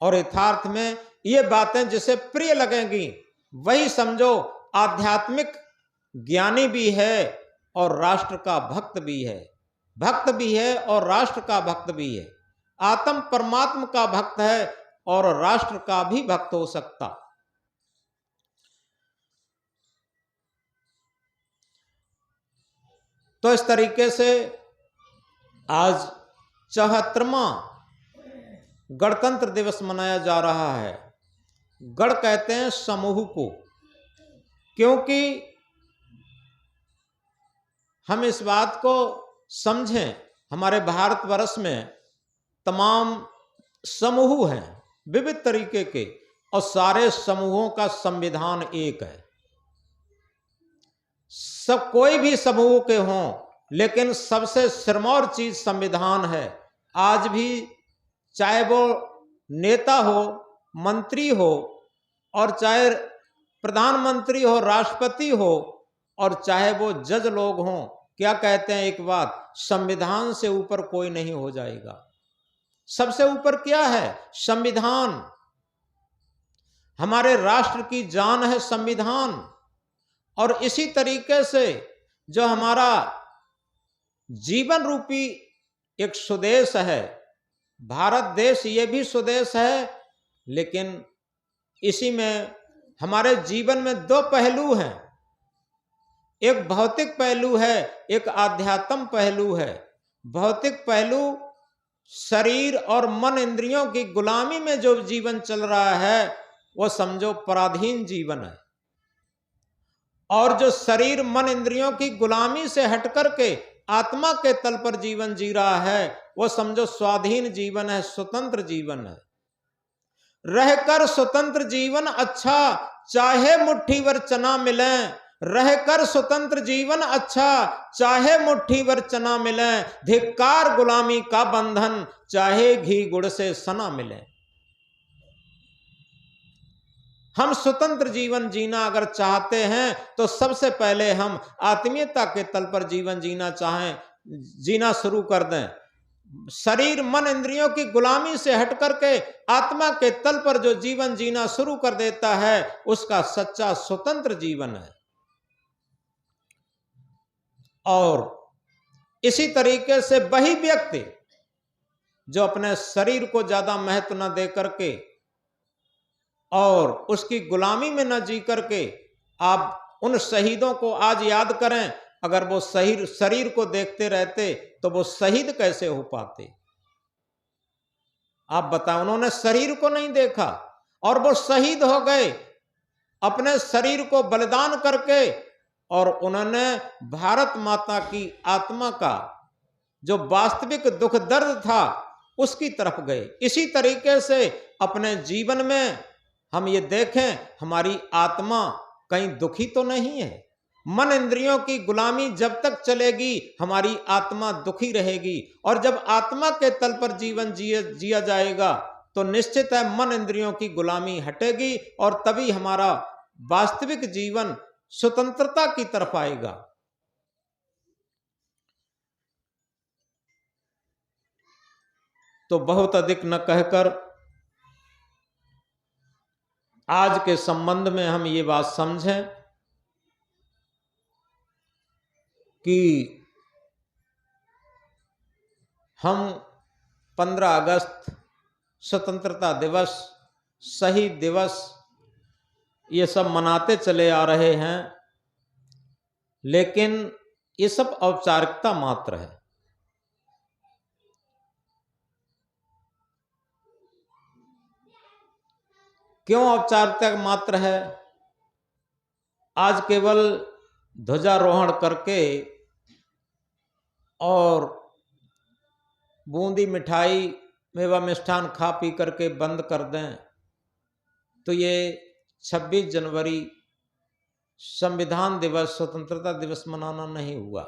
और यथार्थ में ये बातें जिसे प्रिय लगेंगी, वही समझो आध्यात्मिक ज्ञानी भी है और राष्ट्र का भक्त भी है। भक्त भी है और राष्ट्र का भक्त भी है। आत्म परमात्मा का भक्त है और राष्ट्र का भी भक्त हो सकता। तो इस तरीके से आज 74वां गणतंत्र दिवस मनाया जा रहा है। गण कहते हैं समूह को, क्योंकि हम इस बात को समझें, हमारे भारतवर्ष में तमाम समूह हैं विविध तरीके के, और सारे समूहों का संविधान एक है। सब कोई भी समूह के हों, लेकिन सबसे सिरमौर चीज संविधान है। आज भी चाहे वो नेता हो, मंत्री हो, और चाहे प्रधानमंत्री हो, राष्ट्रपति हो, और चाहे वो जज लोग हों, क्या कहते हैं एक बात, संविधान से ऊपर कोई नहीं हो जाएगा। सबसे ऊपर क्या है? संविधान। हमारे राष्ट्र की जान है संविधान। और इसी तरीके से जो हमारा जीवन रूपी एक स्वदेश है, भारत देश, ये भी स्वदेश है, लेकिन इसी में हमारे जीवन में दो पहलू हैं। एक भौतिक पहलू है, एक आध्यात्म पहलू है। भौतिक पहलू शरीर और मन इंद्रियों की गुलामी में जो जीवन चल रहा है वो समझो पराधीन जीवन है। और जो शरीर मन इंद्रियों की गुलामी से हटकर के आत्मा के तल पर जीवन जी रहा है वो समझो स्वाधीन जीवन है, स्वतंत्र जीवन है। रहकर स्वतंत्र जीवन अच्छा, चाहे मुट्ठी भर चना मिले। रहकर स्वतंत्र जीवन अच्छा, चाहे मुट्ठी भर चना मिले। धिक्कार गुलामी का बंधन, चाहे घी गुड़ से सना मिले। हम स्वतंत्र जीवन जीना अगर चाहते हैं तो सबसे पहले हम आत्मीयता के तल पर जीवन जीना शुरू कर दें। शरीर मन इंद्रियों की गुलामी से हट करके आत्मा के तल पर जो जीवन जीना शुरू कर देता है उसका सच्चा स्वतंत्र जीवन है। और इसी तरीके से वही व्यक्ति जो अपने शरीर को ज्यादा महत्व न दे करके और उसकी गुलामी में न जी करके, आप उन शहीदों को आज याद करें। अगर वो शरीर को देखते रहते तो वो शहीद कैसे हो पाते? आप बताओ, उन्होंने शरीर को नहीं देखा और वो शहीद हो गए अपने शरीर को बलिदान करके, और उन्होंने भारत माता की आत्मा का जो वास्तविक दुख दर्द था उसकी तरफ गए। इसी तरीके से अपने जीवन में हम ये देखें, हमारी आत्मा कहीं दुखी तो नहीं है। मन इंद्रियों की गुलामी जब तक चलेगी हमारी आत्मा दुखी रहेगी, और जब आत्मा के तल पर जीवन जिया जाएगा तो निश्चित है मन इंद्रियों की गुलामी हटेगी और तभी हमारा वास्तविक जीवन स्वतंत्रता की तरफ आएगा। तो बहुत अधिक न कहकर आज के संबंध में हम ये बात समझें कि हम 15 अगस्त स्वतंत्रता दिवस, शहीद दिवस ये सब मनाते चले आ रहे हैं, लेकिन ये सब औपचारिकता मात्र है। क्यों औपचारिकता मात्र है? आज केवल ध्वजारोहण करके और बूंदी मिठाई मेवा मिष्ठान खा पी करके बंद कर दें तो ये 26 जनवरी संविधान दिवस, स्वतंत्रता दिवस मनाना नहीं हुआ।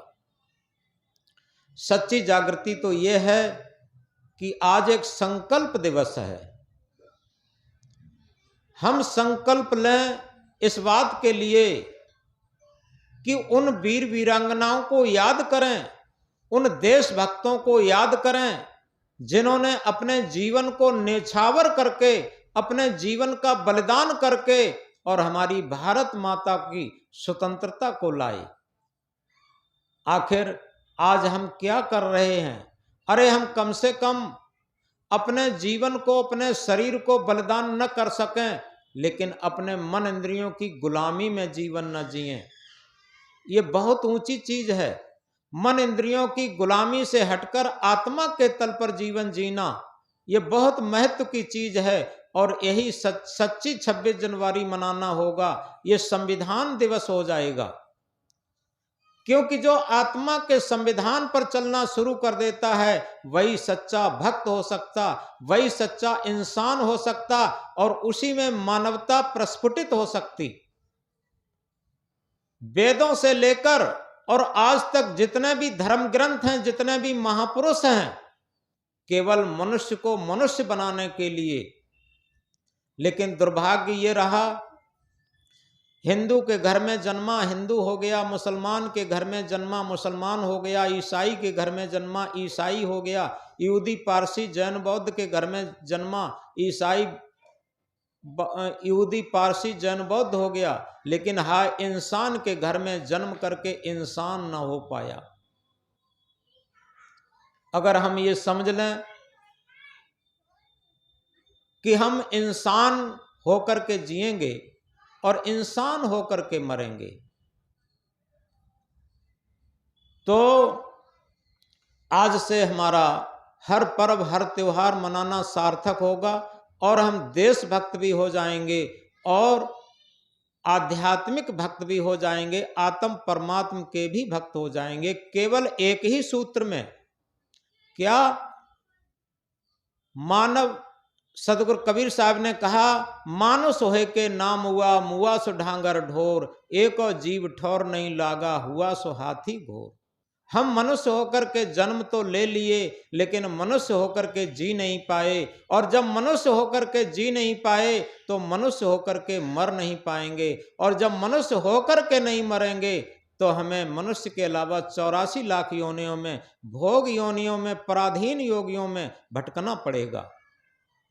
सच्ची जागृति तो ये है कि आज एक संकल्प दिवस है। हम संकल्प लें इस बात के लिए कि उन वीर वीरांगनाओं को याद करें, उन देशभक्तों को याद करें जिन्होंने अपने जीवन को न्यौछावर करके, अपने जीवन का बलिदान करके और हमारी भारत माता की स्वतंत्रता को लाए। आखिर आज हम क्या कर रहे हैं? अरे हम कम से कम अपने जीवन को, अपने शरीर को बलिदान न कर सकें, लेकिन अपने मन इंद्रियों की गुलामी में जीवन न जिएं। ये बहुत ऊंची चीज है। मन इंद्रियों की गुलामी से हटकर आत्मा के तल पर जीवन जीना, ये बहुत महत्व की चीज है। और यही सच्ची 26 जनवरी मनाना होगा। ये संविधान दिवस हो जाएगा, क्योंकि जो आत्मा के संविधान पर चलना शुरू कर देता है वही सच्चा भक्त हो सकता, वही सच्चा इंसान हो सकता, और उसी में मानवता प्रस्फुटित हो सकती। वेदों से लेकर और आज तक जितने भी धर्म ग्रंथ हैं, जितने भी महापुरुष हैं, केवल मनुष्य को मनुष्य बनाने के लिए। लेकिन दुर्भाग्य ये रहा, हिंदू के घर में जन्मा हिंदू हो गया, मुसलमान के घर में जन्मा मुसलमान हो गया, ईसाई के घर में जन्मा ईसाई हो गया, यहूदी पारसी जैन बौद्ध के घर में जन्मा यहूदी पारसी जैन बौद्ध हो गया, लेकिन हाय इंसान के घर में जन्म करके इंसान ना हो पाया। अगर हम ये समझ लें कि हम इंसान होकर के जिएंगे और इंसान होकर के मरेंगे, तो आज से हमारा हर पर्व हर त्योहार मनाना सार्थक होगा और हम देशभक्त भी हो जाएंगे और आध्यात्मिक भक्त भी हो जाएंगे, आत्म परमात्मा के भी भक्त हो जाएंगे। केवल एक ही सूत्र में क्या मानव, सदगुरु कबीर साहब ने कहा, मानुष होए के नाम हुआ, मुआ सो ढांगर ढोर, एक और जीव ठौर नहीं लागा, हुआ सो हाथी घोर। हम मनुष्य होकर के जन्म तो ले लिए, लेकिन मनुष्य होकर के जी नहीं पाए, और जब मनुष्य होकर के जी नहीं पाए तो मनुष्य होकर के मर नहीं पाएंगे, और जब मनुष्य होकर के नहीं मरेंगे तो हमें मनुष्य के अलावा 84 लाख योनियों में, भोग योनियों में, पराधीन योगियों में भटकना पड़ेगा।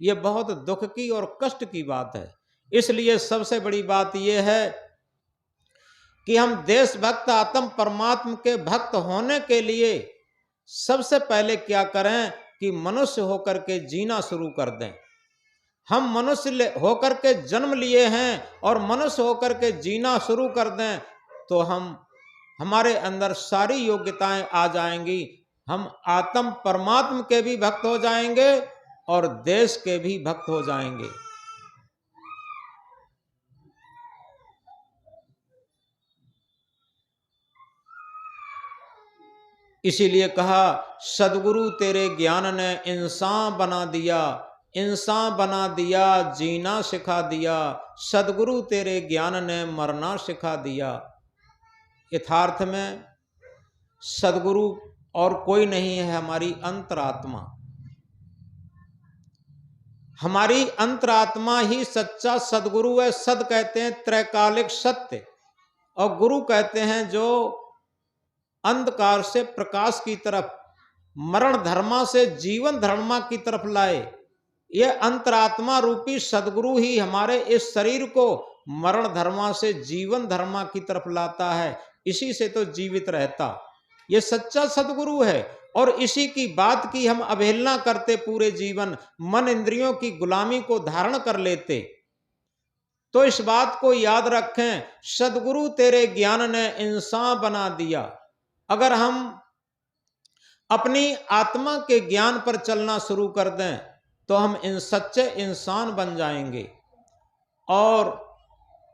ये बहुत दुख की और कष्ट की बात है। इसलिए सबसे बड़ी बात यह है कि हम देशभक्त आत्म परमात्मा के भक्त होने के लिए सबसे पहले क्या करें कि मनुष्य होकर के जीना शुरू कर दें। हम मनुष्य होकर के जन्म लिए हैं और मनुष्य होकर के जीना शुरू कर दें तो हमारे अंदर सारी योग्यताएं आ जाएंगी। हम आत्म परमात्मा के भी भक्त हो जाएंगे और देश के भी भक्त हो जाएंगे। इसीलिए कहा, सदगुरु तेरे ज्ञान ने इंसान बना दिया, इंसान बना दिया, जीना सिखा दिया, सदगुरु तेरे ज्ञान ने मरना सिखा दिया। यथार्थ में सदगुरु और कोई नहीं है, हमारी अंतरात्मा। हमारी अंतरात्मा ही सच्चा सदगुरु है। सद कहते हैं त्रैकालिक सत्य, और गुरु कहते हैं जो अंधकार से प्रकाश की तरफ, मरण धर्मा से जीवन धर्मा की तरफ लाए। ये अंतरात्मा रूपी सदगुरु ही हमारे इस शरीर को मरण धर्मा से जीवन धर्मा की तरफ लाता है, इसी से तो जीवित रहता। ये सच्चा सदगुरु है, और इसी की बात की हम अवहेलना करते पूरे जीवन, मन इंद्रियों की गुलामी को धारण कर लेते। तो इस बात को याद रखें, सदगुरु तेरे ज्ञान ने इंसान बना दिया। अगर हम अपनी आत्मा के ज्ञान पर चलना शुरू कर दें तो हम इन सच्चे इंसान बन जाएंगे। और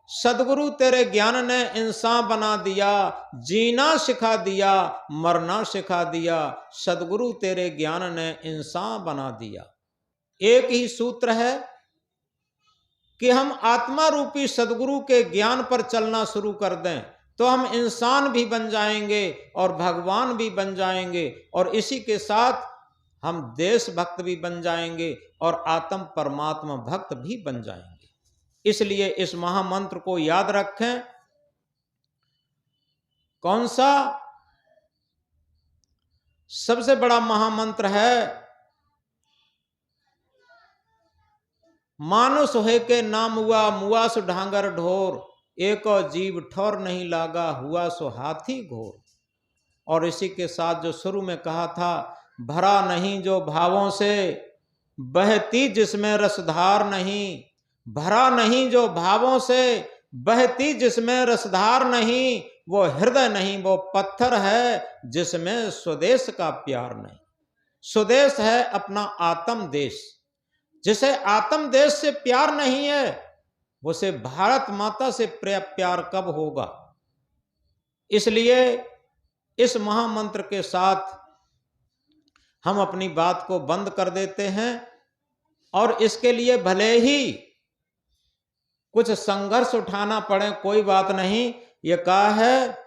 सदगुरु तेरे ज्ञान ने इंसान बना दिया, जीना सिखा दिया, मरना सिखा दिया, सदगुरु तेरे ज्ञान ने इंसान बना दिया। एक ही सूत्र है कि हम आत्मा रूपी सदगुरु के ज्ञान पर चलना शुरू कर दें तो हम इंसान भी बन जाएंगे और भगवान भी बन जाएंगे, और इसी के साथ हम देशभक्त भी बन जाएंगे और आत्म परमात्मा भक्त भी बन जाएंगे। इसलिए इस महामंत्र को याद रखें। कौन सा? सबसे बड़ा महामंत्र है, मानुष होए के नाम हुआ, मुआ सो ढांगर ढोर, एक और जीव ठौर नहीं लागा, हुआ सो हाथी घोर। और इसी के साथ जो शुरू में कहा था, भरा नहीं जो भावों से, बहती जिसमें रसधार नहीं, भरा नहीं जो भावों से, बहती जिसमें रसधार नहीं, वो हृदय नहीं वो पत्थर है जिसमें स्वदेश का प्यार नहीं। स्वदेश है अपना आत्म देश। जिसे आत्म देश से प्यार नहीं है उसे भारत माता से प्यार कब होगा? इसलिए इस महामंत्र के साथ हम अपनी बात को बंद कर देते हैं, और इसके लिए भले ही कुछ संघर्ष उठाना पड़े, कोई बात नहीं। ये कहा है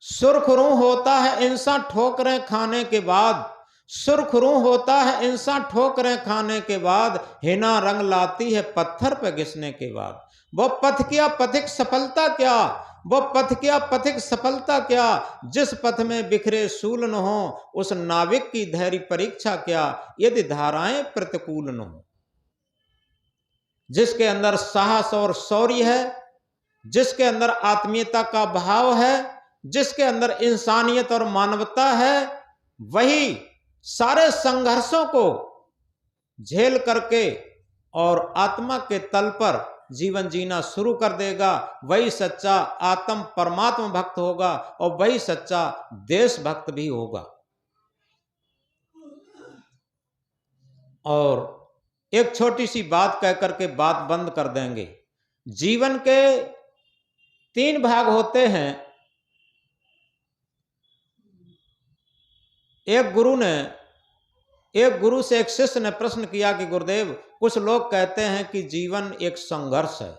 सुरखरू होता है इंसान ठोकरें खाने के बाद, सुरखरू होता है इंसान ठोकरें खाने के बाद, हिना रंग लाती है पत्थर पे घिसने के बाद। वो पथ क्या पथिक सफलता क्या, वो पथ क्या पथिक सफलता क्या, जिस पथ में बिखरे सूल न हो, उस नाविक की धैर्य परीक्षा क्या, यदि धाराएं प्रतिकूल न हो। जिसके अंदर साहस और शौर्य है, जिसके अंदर आत्मीयता का भाव है, जिसके अंदर इंसानियत और मानवता है, वही सारे संघर्षों को झेल करके और आत्मा के तल पर जीवन जीना शुरू कर देगा। वही सच्चा आत्म परमात्मा भक्त होगा और वही सच्चा देशभक्त भी होगा। और एक छोटी सी बात कह करके बात बंद कर देंगे। जीवन के 3 भाग होते हैं। एक गुरु से एक शिष्य ने प्रश्न किया कि गुरुदेव, कुछ लोग कहते हैं कि जीवन एक संघर्ष है,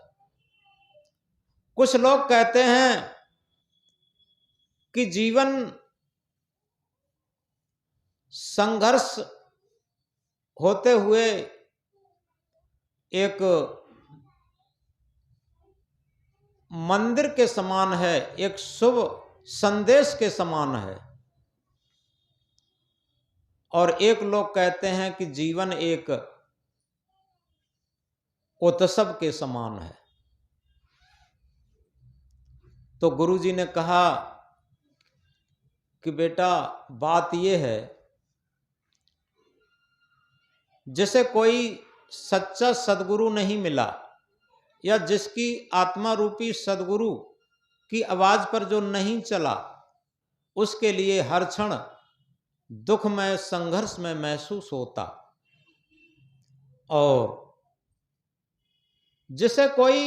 कुछ लोग कहते हैं कि जीवन संघर्ष होते हुए एक मंदिर के समान है, एक शुभ संदेश के समान है। और एक लोग कहते हैं कि जीवन एक उत्सव के समान है। तो गुरुजी ने कहा कि बेटा, बात यह है, जिसे कोई सच्चा सदगुरु नहीं मिला या जिसकी आत्मा रूपी सदगुरु की आवाज पर जो नहीं चला, उसके लिए हर क्षण दुखमय संघर्ष में महसूस होता। और जिसे कोई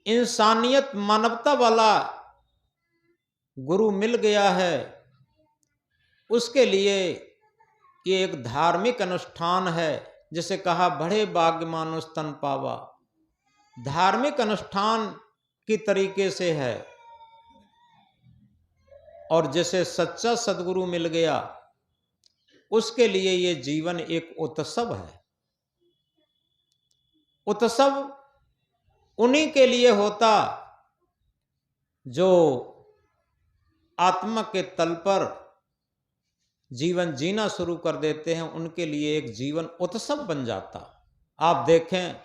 इंसानियत मानवता वाला गुरु मिल गया है, उसके लिए ये एक धार्मिक अनुष्ठान है। जिसे कहा बड़े भाग्य मानुष तन पावा, धार्मिक अनुष्ठान की तरीके से है। और जिसे सच्चा सदगुरु मिल गया, उसके लिए ये जीवन एक उत्सव है। उत्सव उन्हीं के लिए होता जो आत्मा के तल पर जीवन जीना शुरू कर देते हैं। उनके लिए एक जीवन उत्सव बन जाता। आप देखें,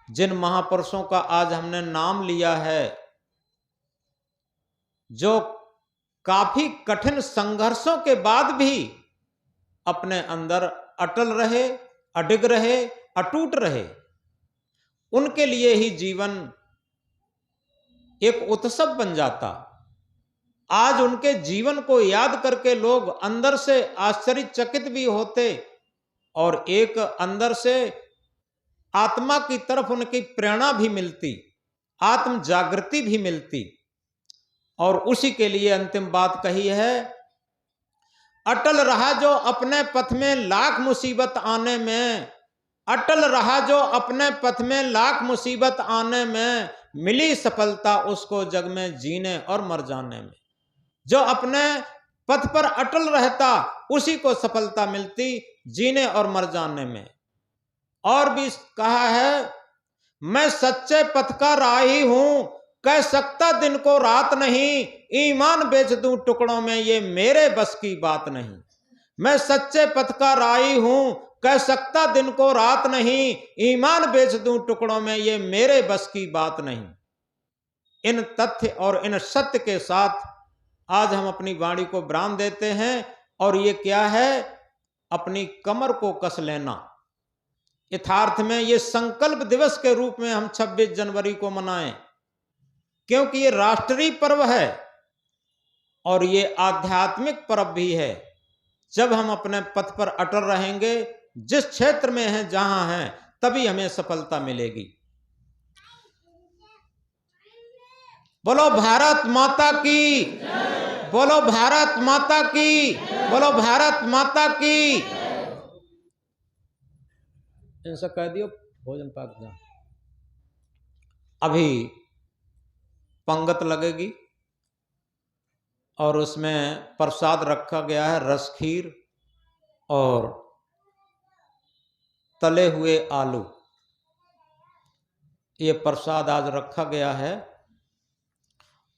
जिन महापुरुषों का आज हमने नाम लिया है, जो काफी कठिन संघर्षों के बाद भी अपने अंदर अटल रहे, अडिग रहे, अटूट रहे, उनके लिए ही जीवन एक उत्सव बन जाता। आज उनके जीवन को याद करके लोग अंदर से आश्चर्यचकित भी होते और एक अंदर से आत्मा की तरफ उनकी प्रेरणा भी मिलती, आत्म जागृति भी मिलती। और उसी के लिए अंतिम बात कही है, अटल रहा जो अपने पथ में लाख मुसीबत आने में, अटल रहा जो अपने पथ में लाख मुसीबत आने में, मिली सफलता उसको जग में जीने और मर जाने में। जो अपने पथ पर अटल रहता, उसी को सफलता मिलती जीने और मर जाने में। और भी कहा है, मैं सच्चे पथ का राही हूं, कह सकता दिन को रात नहीं, ईमान बेच दूं टुकड़ों में, ये मेरे बस की बात नहीं। मैं सच्चे पथ का राही हूं, कह सकता दिन को रात नहीं, ईमान बेच दूं टुकड़ों में, ये मेरे बस की बात नहीं। इन तथ्य और इन सत्य के साथ आज हम अपनी वाणी को विराम देते हैं। और ये क्या है? अपनी कमर को कस लेना। यथार्थ में ये संकल्प दिवस के रूप में हम 26 जनवरी को मनाएं, क्योंकि ये राष्ट्रीय पर्व है और ये आध्यात्मिक पर्व भी है। जब हम अपने पथ पर अटल रहेंगे, जिस क्षेत्र में हैं, जहां हैं, तभी हमें सफलता मिलेगी। बोलो भारत माता की, बोलो भारत माता की, बोलो भारत माता की। इनसे कह दियो भोजन पाक जा। अभी पंगत लगेगी और उसमें प्रसाद रखा गया है रस खीर और तले हुए आलू। ये प्रसाद आज रखा गया है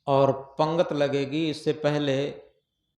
और पंगत लगेगी। इससे पहले